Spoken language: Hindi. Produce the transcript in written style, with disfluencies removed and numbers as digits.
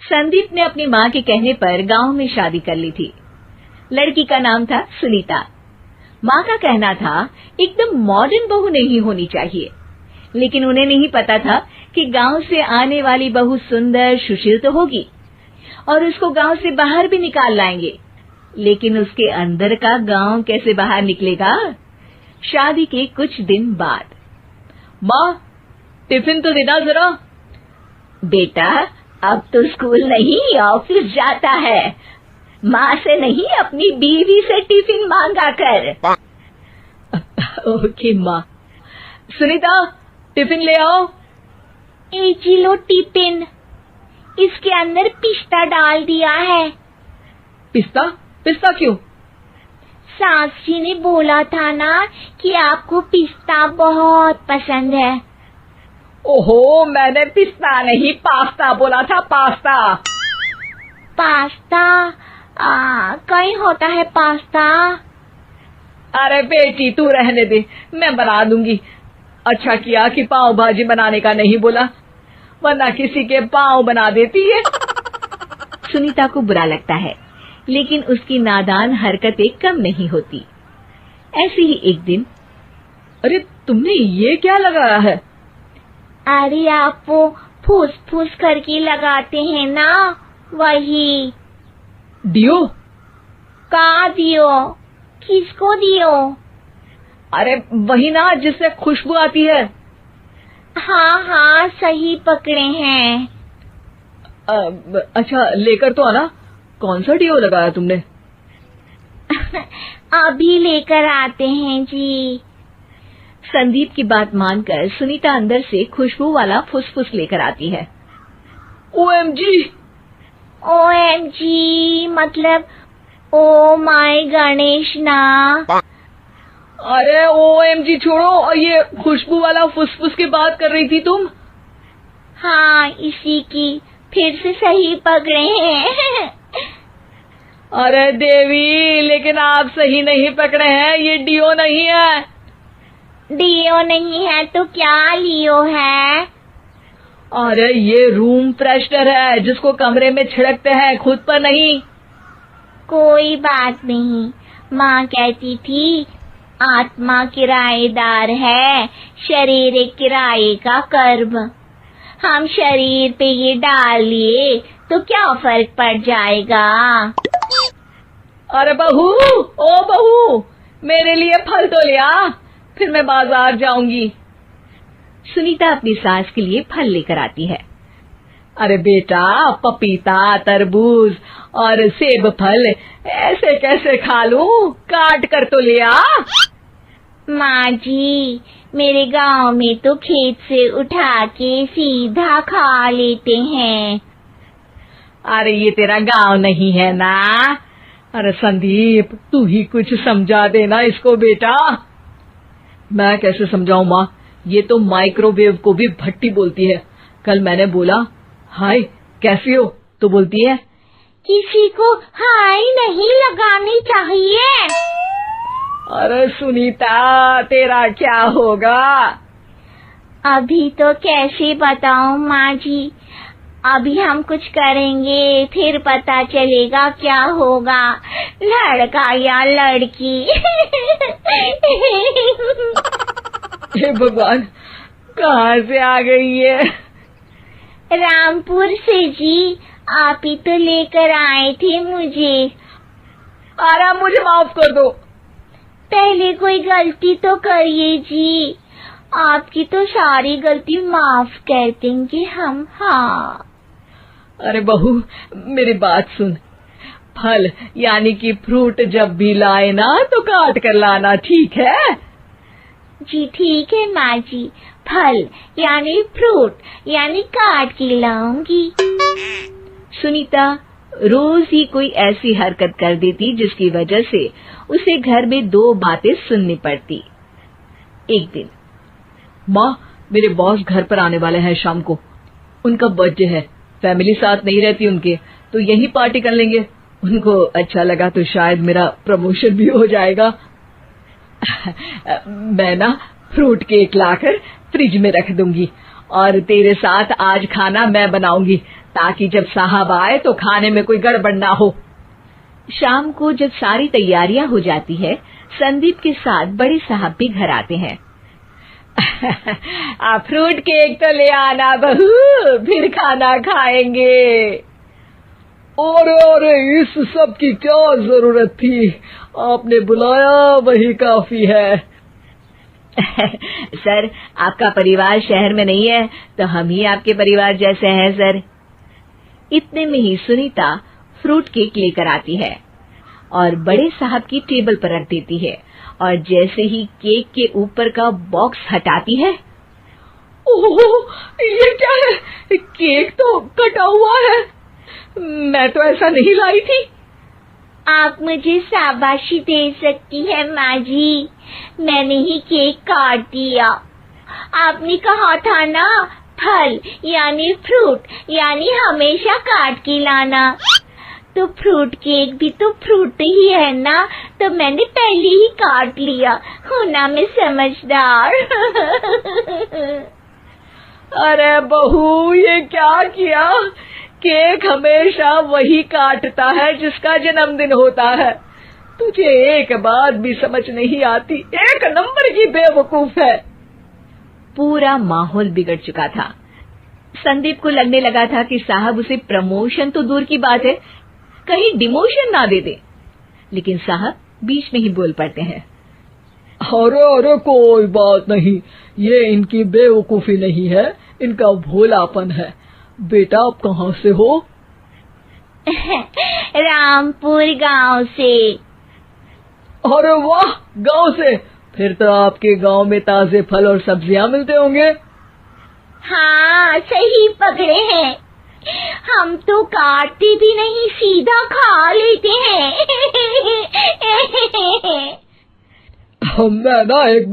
संदीप ने अपनी माँ के कहने पर गांव में शादी कर ली थी। लड़की का नाम था सुनीता। माँ का कहना था एकदम मॉडर्न बहू नहीं होनी चाहिए, लेकिन उन्हें नहीं पता था कि गांव से आने वाली बहू सुंदर सुशील तो होगी और उसको गांव से बाहर भी निकाल लाएंगे, लेकिन उसके अंदर का गांव कैसे बाहर निकलेगा। शादी के कुछ दिन बाद, माँ टिफिन तो देना जरा। बेटा अब तो स्कूल नहीं ऑफिस जाता है, माँ से नहीं अपनी बीवी से टिफिन मांगा कर। ओके माँ। सुनीता टिफिन ले आओ। एक किलो टिफिन, इसके अंदर पिस्ता डाल दिया है। पिस्ता? पिस्ता क्यों? सास जी ने बोला था ना कि आपको पिस्ता बहुत पसंद है। ओहो, मैंने पिस्ता नहीं पास्ता बोला था, पास्ता। पास्ता? कहीं होता है पास्ता? अरे बेटी तू रहने दे, मैं बना दूंगी। अच्छा किया कि पाव भाजी बनाने का नहीं बोला, वरना किसी के पाव बना देती है। सुनीता को बुरा लगता है, लेकिन उसकी नादान हरकतें कम नहीं होती। ऐसे ही एक दिन, अरे तुमने ये क्या लगाया है? अरे आप वो फूस फूस करके लगाते हैं ना, वही। डियो? का दियो? किसको दियो? अरे वही ना जिससे खुशबू आती है। हाँ हाँ सही पकड़े हैं। अच्छा लेकर तो आना। कौन सा डियो लगाया तुमने? अभी लेकर आते हैं जी। संदीप की बात मानकर सुनीता अंदर से खुशबू वाला फुसफुस लेकर आती है। ओएमजी! ओएमजी मतलब ओ माय गणेश ना। अरे ओएमजी छोड़ो, और ये खुशबू वाला फुसफुस की बात कर रही थी तुम? हाँ इसी की, फिर से सही पकड़े हैं। अरे देवी, लेकिन आप सही नहीं पकड़े हैं, ये डियो नहीं है। डियो नहीं है तो क्या लियो है? अरे ये रूम फ्रेशनर है, जिसको कमरे में छिड़कते हैं, खुद पर नहीं। कोई बात नहीं, माँ कहती थी आत्मा किराएदार है, शरीर एक किराए का कर्म। हम शरीर पे ये डाल लिए तो क्या फर्क पड़ जाएगा। अरे बहू, ओ बहू, मेरे लिए फल तो ले आ, फिर मैं बाजार जाऊंगी। सुनीता अपनी सास के लिए फल लेकर आती है। अरे बेटा, पपीता, तरबूज और सेब फल ऐसे कैसे खा लूं? काट कर तो ले आ। माँ जी, मेरे गांव में तो खेत से उठा के सीधा खा लेते हैं। अरे ये तेरा गांव नहीं है ना। अरे संदीप, तू ही कुछ समझा देना इसको बेटा। मैं कैसे समझाऊं माँ, ये तो माइक्रोवेव को भी भट्टी बोलती है। कल मैंने बोला हाय कैसी हो, तो बोलती है किसी को हाय नहीं लगानी चाहिए। अरे सुनीता, तेरा क्या होगा? अभी तो कैसे बताऊं माँ जी, अभी हम कुछ करेंगे फिर पता चलेगा क्या होगा, लड़का या लड़की। हे भगवान, कहाँ से आ गई है? रामपुर से जी, आप ही तो लेकर आए थे मुझे। अरे मुझे माफ कर दो। पहले कोई गलती तो करिए जी, आपकी तो सारी गलती माफ कर देंगे हम। हाँ अरे बहू, मेरी बात सुन। फल यानी कि फ्रूट जब भी लाए ना तो काट कर लाना, ठीक है? जी ठीक है माँ जी, फल यानी फ्रूट यानी काट के लाऊंगी। सुनीता रोज ही कोई ऐसी हरकत कर देती जिसकी वजह से उसे घर में दो बातें सुननी पड़ती। एक दिन, माँ मेरे बॉस घर पर आने वाले हैं शाम को, उनका बर्थडे है, फैमिली साथ नहीं रहती उनके, तो यही पार्टी कर लेंगे। उनको अच्छा लगा तो शायद मेरा प्रमोशन भी हो जाएगा। मैं ना फ्रूट केक लाकर फ्रिज में रख दूंगी और तेरे साथ आज खाना मैं बनाऊंगी, ताकि जब साहब आए तो खाने में कोई गड़बड़ ना हो। शाम को जब सारी तैयारियां हो जाती है, संदीप के साथ बड़े साहब भी घर आते हैं। फ्रूट केक तो ले आना बहू, फिर खाना खाएंगे। अरे इस सब की क्या जरूरत थी, आपने बुलाया वही काफी है। सर, आपका परिवार शहर में नहीं है तो हम ही आपके परिवार जैसे हैं सर। इतने में ही सुनीता फ्रूट केक लेकर आती है और बड़े साहब की टेबल पर रख देती है, और जैसे ही केक के ऊपर का बॉक्स हटाती है, ओह, ये क्या है? केक तो कटा हुआ है। मैं तो ऐसा नहीं लाई थी। आप मुझे शाबाशी दे सकती है माँ जी, मैंने ही केक काट दिया। आपने कहा था ना, फल यानी फ्रूट यानी हमेशा काट के लाना, तो फ्रूट केक भी तो फ्रूट ही है ना, तो मैंने पहले ही काट लिया। हूँ ना मैं समझदार। अरे बहू, ये क्या किया? केक हमेशा वही काटता है जिसका जन्मदिन होता है। तुझे एक बात भी समझ नहीं आती, एक नंबर की बेवकूफ है। पूरा माहौल बिगड़ चुका था। संदीप को लगने लगा था कि साहब उसे प्रमोशन तो दूर की बात है, कहीं डिमोशन ना दे दे, लेकिन साहब बीच में ही बोल पड़ते हैं। अरे कोई बात नहीं, ये इनकी बेवकूफी नहीं है, इनका भोलापन है। बेटा आप कहाँ से हो? रामपुर गांव से। अरे वाह, गांव से? फिर तो आपके गांव में ताजे फल और सब्जियां मिलते होंगे। हाँ, सही पकड़े हैं। हम तो काटते भी नहीं, सीधा खा लेते हैं। मैं ना एक